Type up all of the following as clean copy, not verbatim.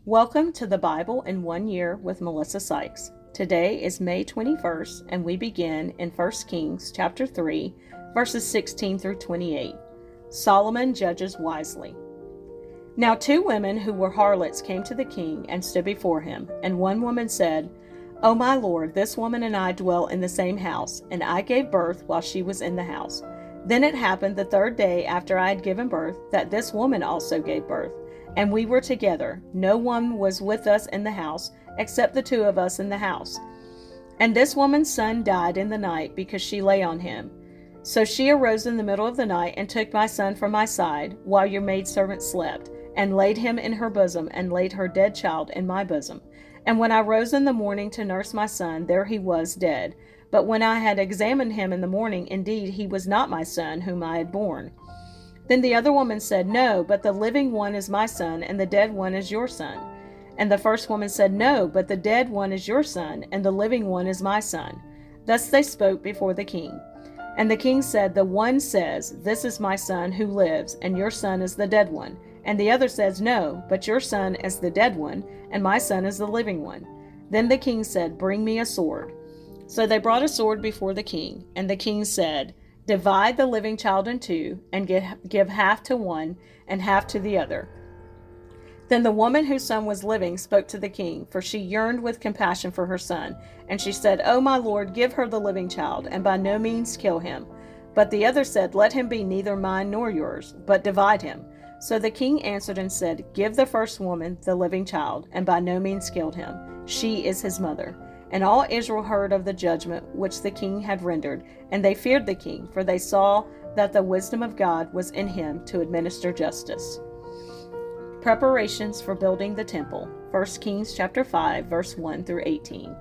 Welcome to the Bible in 1 Year with Melissa Sykes. Today is May 21st, and we begin in 1 Kings chapter 3, verses 16 through 28. Solomon judges wisely. Now 2 women who were harlots came to the king and stood before him, and one woman said, "O my lord, this woman and I dwell in the same house, and I gave birth while she was in the house. Then it happened the 3rd day after I had given birth that this woman also gave birth. And we were together. No one was with us in the house, except the 2 of us in the house. And this woman's son died in the night because she lay on him. So she arose in the middle of the night and took my son from my side, while your maidservant slept, and laid him in her bosom, and laid her dead child in my bosom. And when I rose in the morning to nurse my son, there he was dead. But when I had examined him in the morning, indeed he was not my son whom I had borne." Then the other woman said, "No, but the living one is my son, and the dead one is your son." And the first woman said, "No, but the dead one is your son, and the living one is my son." Thus they spoke before the king. And the king said, "The one says, 'This is my son who lives, and your son is the dead one.' And the other says, 'No, but your son is the dead one, and my son is the living one.' Then the king said, 'Bring me a sword.' So they brought a sword before the king, and the king said, 'Divide the living child in 2, and give half to one and half to the other.' Then the woman whose son was living spoke to the king, for she yearned with compassion for her son. And she said, 'O my lord, give her the living child, and by no means kill him.' But the other said, 'Let him be neither mine nor yours, but divide him.' So the king answered and said, 'Give the first woman the living child, and by no means kill him. She is his mother.' And all Israel heard of the judgment which the king had rendered, and they feared the king, for they saw that the wisdom of God was in him to administer justice. Preparations for building the temple. 1 Kings chapter 5, verse 1 through 18.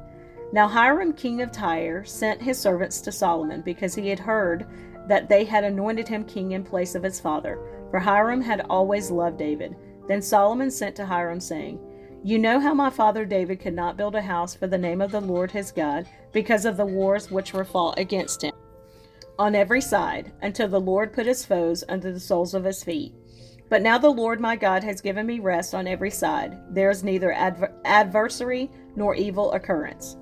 Now Hiram, king of Tyre, sent his servants to Solomon, because he had heard that they had anointed him king in place of his father, for Hiram had always loved David. Then Solomon sent to Hiram, saying, "You know how my father David could not build a house for the name of the Lord his God, because of the wars which were fought against him on every side, until the Lord put his foes under the soles of his feet. But now the Lord my God has given me rest on every side. There is neither adversary nor evil occurrence.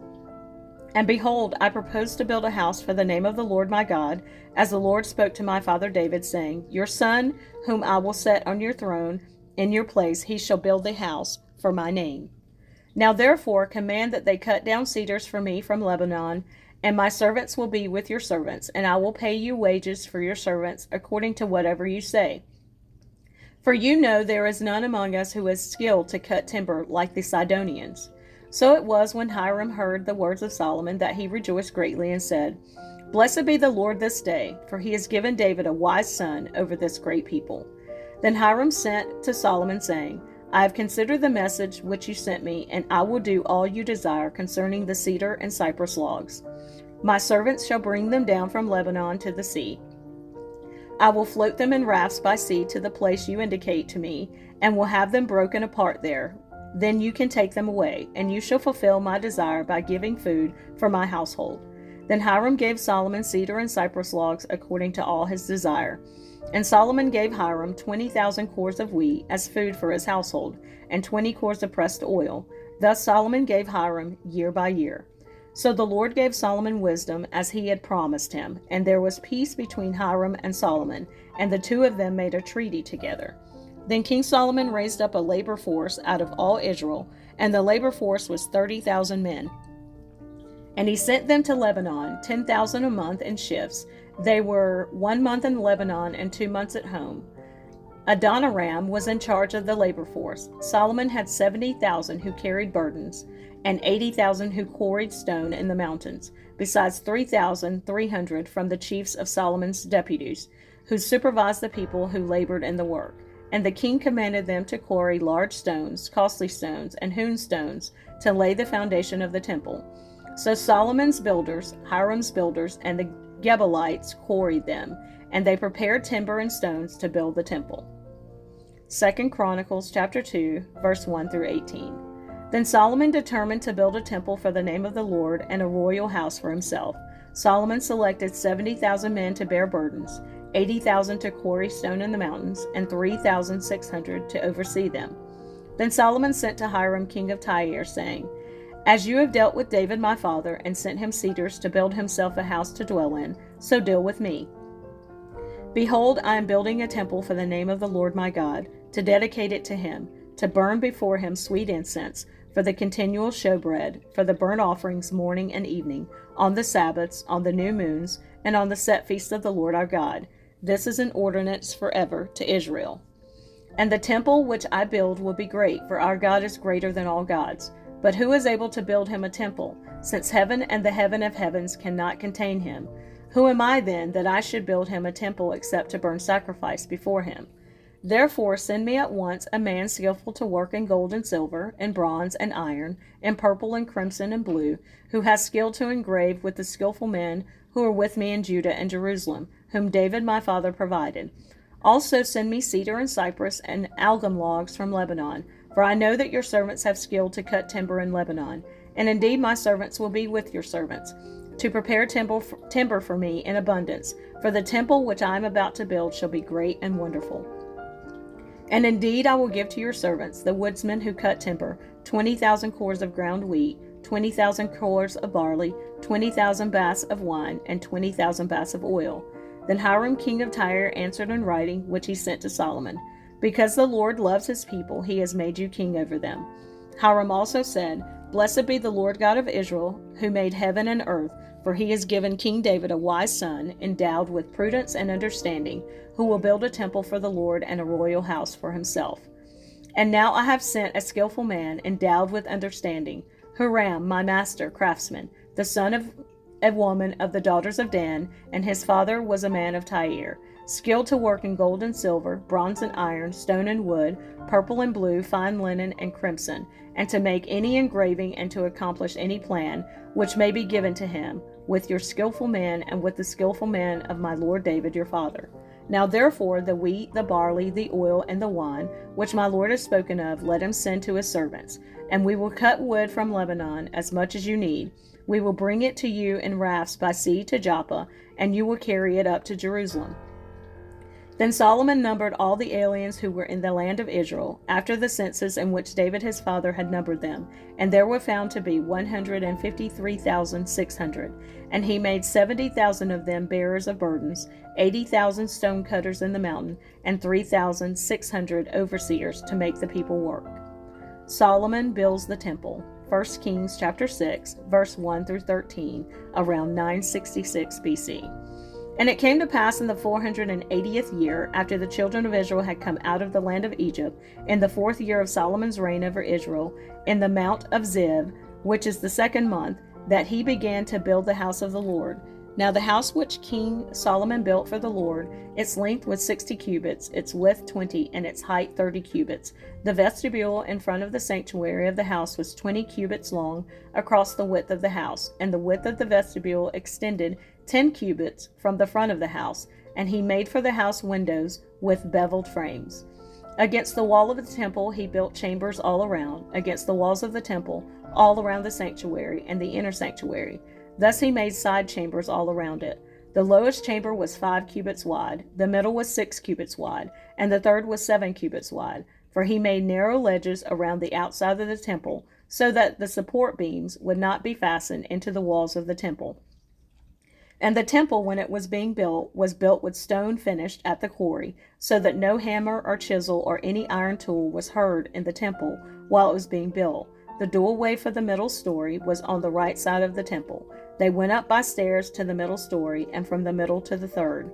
And behold, I propose to build a house for the name of the Lord my God, as the Lord spoke to my father David, saying, 'Your son, whom I will set on your throne in your place, he shall build the house for my name. Now therefore command that they cut down cedars for me from Lebanon, and my servants will be with your servants, and I will pay you wages for your servants according to whatever you say. For you know there is none among us who is skilled to cut timber like the Sidonians.' So it was when Hiram heard the words of Solomon that he rejoiced greatly and said, 'Blessed be the Lord this day, for he has given David a wise son over this great people.' Then Hiram sent to Solomon, saying, 'I have considered the message which you sent me, and I will do all you desire concerning the cedar and cypress logs. My servants shall bring them down from Lebanon to the sea. I will float them in rafts by sea to the place you indicate to me, and will have them broken apart there. Then you can take them away, and you shall fulfill my desire by giving food for my household.' Then Hiram gave Solomon cedar and cypress logs according to all his desire. And Solomon gave Hiram 20,000 cores of wheat as food for his household, and 20 cores of pressed oil. Thus Solomon gave Hiram year by year. So the Lord gave Solomon wisdom, as he had promised him, and there was peace between Hiram and Solomon, and the 2 of them made a treaty together. Then King Solomon raised up a labor force out of all Israel, and the labor force was 30,000 men. And he sent them to Lebanon, 10,000 a month in shifts. They were 1 month in Lebanon and 2 months at home. Adoniram was in charge of the labor force. Solomon had 70,000 who carried burdens, and 80,000 who quarried stone in the mountains, besides 3,300 from the chiefs of Solomon's deputies, who supervised the people who labored in the work. And the king commanded them to quarry large stones, costly stones, and hewn stones, to lay the foundation of the temple. So Solomon's builders, Hiram's builders, and the Gebalites quarried them, and they prepared timber and stones to build the temple. 2 Chronicles chapter 2, verse 1 through 18. Then Solomon determined to build a temple for the name of the Lord and a royal house for himself. Solomon selected 70,000 men to bear burdens, 80,000 to quarry stone in the mountains, and 3,600 to oversee them. Then Solomon sent to Hiram king of Tyre, saying, As you have dealt with David my father, and sent him cedars to build himself a house to dwell in, so deal with me. Behold, I am building a temple for the name of the Lord my God, to dedicate it to him, to burn before him sweet incense, for the continual showbread, for the burnt offerings morning and evening, on the Sabbaths, on the new moons, and on the set feasts of the Lord our God. This is an ordinance forever to Israel. And the temple which I build will be great, for our God is greater than all gods. But who is able to build him a temple, since heaven and the heaven of heavens cannot contain him? Who am I then, that I should build him a temple except to burn sacrifice before him? Therefore send me at once a man skillful to work in gold and silver, and bronze and iron, and purple and crimson and blue, who has skill to engrave with the skillful men who are with me in Judah and Jerusalem, whom David my father provided. Also send me cedar and cypress and algum logs from Lebanon, for I know that your servants have skill to cut timber in Lebanon. And indeed my servants will be with your servants, to prepare timber for me in abundance, for the temple which I am about to build shall be great and wonderful. And indeed I will give to your servants, the woodsmen who cut timber, 20,000 cores of ground wheat, 20,000 cores of barley, 20,000 baths of wine, and 20,000 baths of oil. Then Hiram king of Tyre answered in writing, which he sent to Solomon, Because the Lord loves his people, he has made you king over them. Hiram also said, Blessed be the Lord God of Israel, who made heaven and earth, for he has given King David a wise son, endowed with prudence and understanding, who will build a temple for the Lord and a royal house for himself. And now I have sent a skillful man, endowed with understanding, Huram, my master craftsman, the son of a woman of the daughters of Dan, and his father was a man of Tyre, skilled to work in gold and silver, bronze and iron, stone and wood, purple and blue, fine linen and crimson, and to make any engraving and to accomplish any plan which may be given to him, with your skillful men and with the skillful men of my lord David your father. Now therefore the wheat, the barley, the oil, and the wine, which my lord has spoken of, let him send to his servants. And we will cut wood from Lebanon, as much as you need. We will bring it to you in rafts by sea to Joppa, and you will carry it up to Jerusalem. Then Solomon numbered all the aliens who were in the land of Israel, after the census in which David his father had numbered them, and there were found to be 153,600. And he made 70,000 of them bearers of burdens, 80,000 stone cutters in the mountain, and 3,600 overseers to make the people work. Solomon builds the temple. 1 Kings chapter 6, verse 1 through 13, around 966 BC. And it came to pass in the 480th year, after the children of Israel had come out of the land of Egypt, in the 4th year of Solomon's reign over Israel, in the Mount of Ziv, which is the 2nd month, that he began to build the house of the Lord. Now the house which King Solomon built for the Lord, its length was 60 cubits, its width 20, and its height 30 cubits. The vestibule in front of the sanctuary of the house was 20 cubits long across the width of the house, and the width of the vestibule extended 10 cubits from the front of the house, and he made for the house windows with beveled frames. Against the wall of the temple he built chambers all around, against the walls of the temple, all around the sanctuary and the inner sanctuary. Thus he made side chambers all around it. The lowest chamber was 5 cubits wide, the middle was 6 cubits wide, and the third was 7 cubits wide. For he made narrow ledges around the outside of the temple, so that the support beams would not be fastened into the walls of the temple. And the temple, when it was being built, was built with stone finished at the quarry, so that no hammer or chisel or any iron tool was heard in the temple while it was being built. The doorway for the middle story was on the right side of the temple. They went up by stairs to the middle story, and from the middle to the third.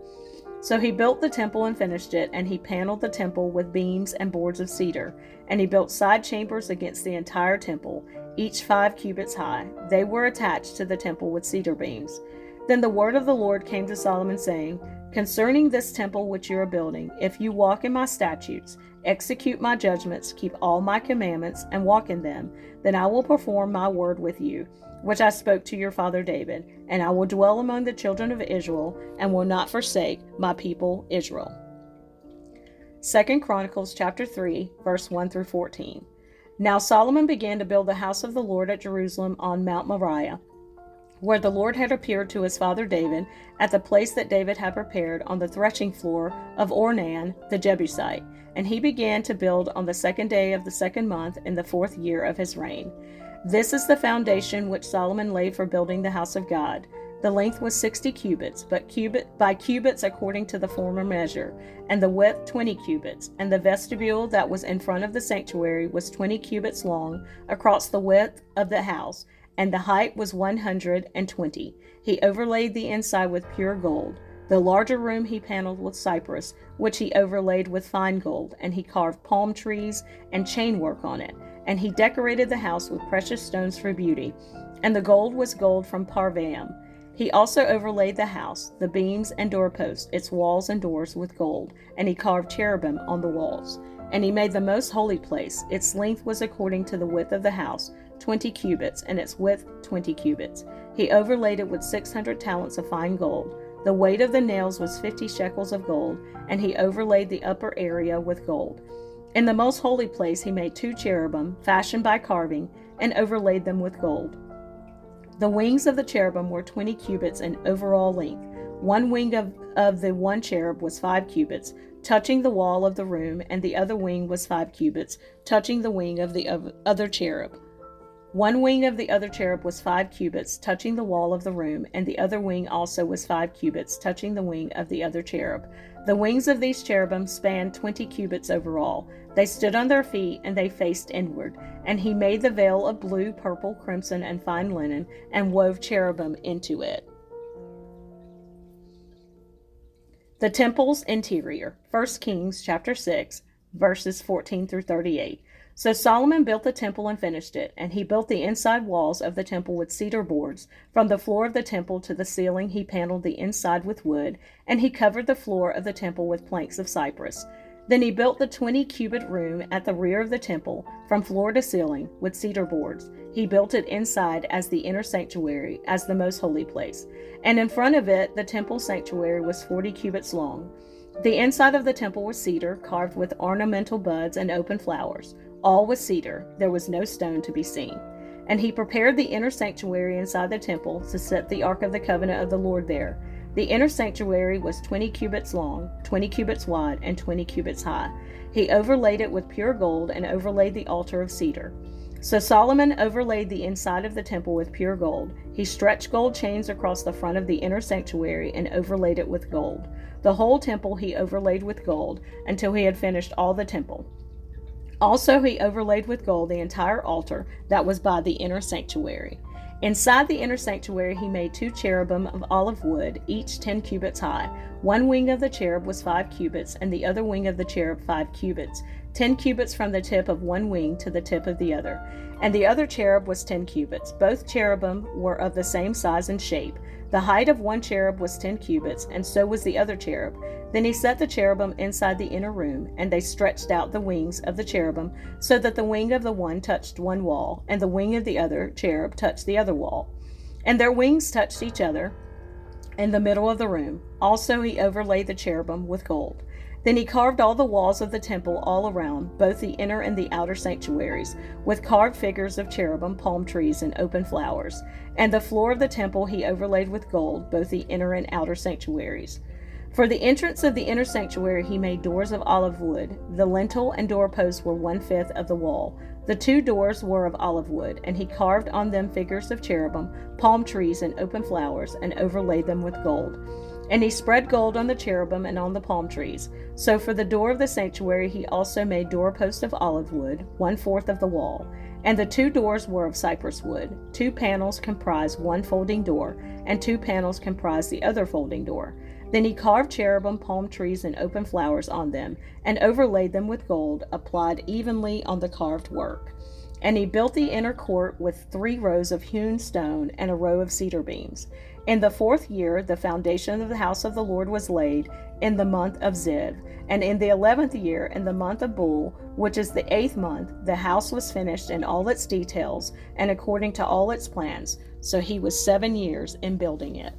So he built the temple and finished it, and he paneled the temple with beams and boards of cedar. And he built side chambers against the entire temple, each 5 cubits high. They were attached to the temple with cedar beams. Then the word of the Lord came to Solomon, saying, Concerning this temple which you are building, if you walk in my statutes, execute my judgments, keep all my commandments, and walk in them, then I will perform my word with you, which I spoke to your father David, and I will dwell among the children of Israel, and will not forsake my people Israel. 2 Chronicles chapter 3, verse 1 through 14. Now Solomon began to build the house of the Lord at Jerusalem on Mount Moriah, where the Lord had appeared to his father David at the place that David had prepared on the threshing floor of Ornan the Jebusite. And he began to build on the 2nd day of the 2nd month in the 4th year of his reign. This is the foundation which Solomon laid for building the house of God. The length was 60 cubits, but by cubits according to the former measure, and the width 20 cubits. And the vestibule that was in front of the sanctuary was 20 cubits long across the width of the house, and the height was 120. He overlaid the inside with pure gold. The larger room he paneled with cypress, which he overlaid with fine gold, and he carved palm trees and chain work on it. And he decorated the house with precious stones for beauty, and the gold was gold from Parvaim. He also overlaid the house, the beams and doorposts, its walls and doors with gold, and he carved cherubim on the walls. And he made the most holy place. Its length was according to the width of the house, 20 cubits, and its width 20 cubits. He overlaid it with 600 talents of fine gold. The weight of the nails was 50 shekels of gold, and he overlaid the upper area with gold. In the most holy place he made 2 cherubim, fashioned by carving, and overlaid them with gold. The wings of the cherubim were 20 cubits in overall length. One wing of the one cherub was 5 cubits, touching the wall of the room, and the other wing was 5 cubits, touching the wing of the other cherub. One wing of the other cherub was 5 cubits, touching the wall of the room, and the other wing also was 5 cubits, touching the wing of the other cherub. The wings of these cherubim spanned 20 cubits overall. They stood on their feet, and they faced inward. And he made the veil of blue, purple, crimson, and fine linen, and wove cherubim into it. The temple's interior. 1 Kings chapter 6, verses 14 through 38. So Solomon built the temple and finished it, and he built the inside walls of the temple with cedar boards. From the floor of the temple to the ceiling he paneled the inside with wood, and he covered the floor of the temple with planks of cypress. Then he built the 20-cubit room at the rear of the temple, from floor to ceiling, with cedar boards. He built it inside as the inner sanctuary, as the most holy place. And in front of it the temple sanctuary was 40 cubits long. The inside of the temple was cedar, carved with ornamental buds and open flowers. All was cedar, there was no stone to be seen. And he prepared the inner sanctuary inside the temple to set the ark of the covenant of the Lord there. The inner sanctuary was 20 cubits long, 20 cubits wide, and 20 cubits high. He overlaid it with pure gold and overlaid the altar of cedar. So Solomon overlaid the inside of the temple with pure gold. He stretched gold chains across the front of the inner sanctuary and overlaid it with gold. The whole temple he overlaid with gold until he had finished all the temple. Also he overlaid with gold the entire altar that was by the inner sanctuary. Inside the inner sanctuary he made 2 cherubim of olive wood, each 10 cubits high. One wing of the cherub was 5 cubits, and the other wing of the cherub 5 cubits, 10 cubits from the tip of one wing to the tip of the other. And the other cherub was 10 cubits. Both cherubim were of the same size and shape. The height of one cherub was 10 cubits, and so was the other cherub. Then he set the cherubim inside the inner room, and they stretched out the wings of the cherubim, so that the wing of the one touched one wall, and the wing of the other cherub touched the other wall. And their wings touched each other in the middle of the room. Also he overlaid the cherubim with gold. Then he carved all the walls of the temple all around, both the inner and the outer sanctuaries, with carved figures of cherubim, palm trees, and open flowers. And the floor of the temple he overlaid with gold, both the inner and outer sanctuaries. For the entrance of the inner sanctuary he made doors of olive wood. The lintel and doorposts were 1/5 of the wall. The 2 doors were of olive wood, and he carved on them figures of cherubim, palm trees, and open flowers, and overlaid them with gold. And he spread gold on the cherubim and on the palm trees. So for the door of the sanctuary he also made doorposts of olive wood, 1/4 of the wall. And the 2 doors were of cypress wood. 2 panels comprised one folding door, and 2 panels comprised the other folding door. Then he carved cherubim, palm trees, and open flowers on them, and overlaid them with gold, applied evenly on the carved work. And he built the inner court with 3 rows of hewn stone and a row of cedar beams. In the 4th year, the foundation of the house of the Lord was laid in the month of Ziv. And in the 11th year, in the month of Bul, which is the 8th month, the house was finished in all its details and according to all its plans. So he was 7 years in building it.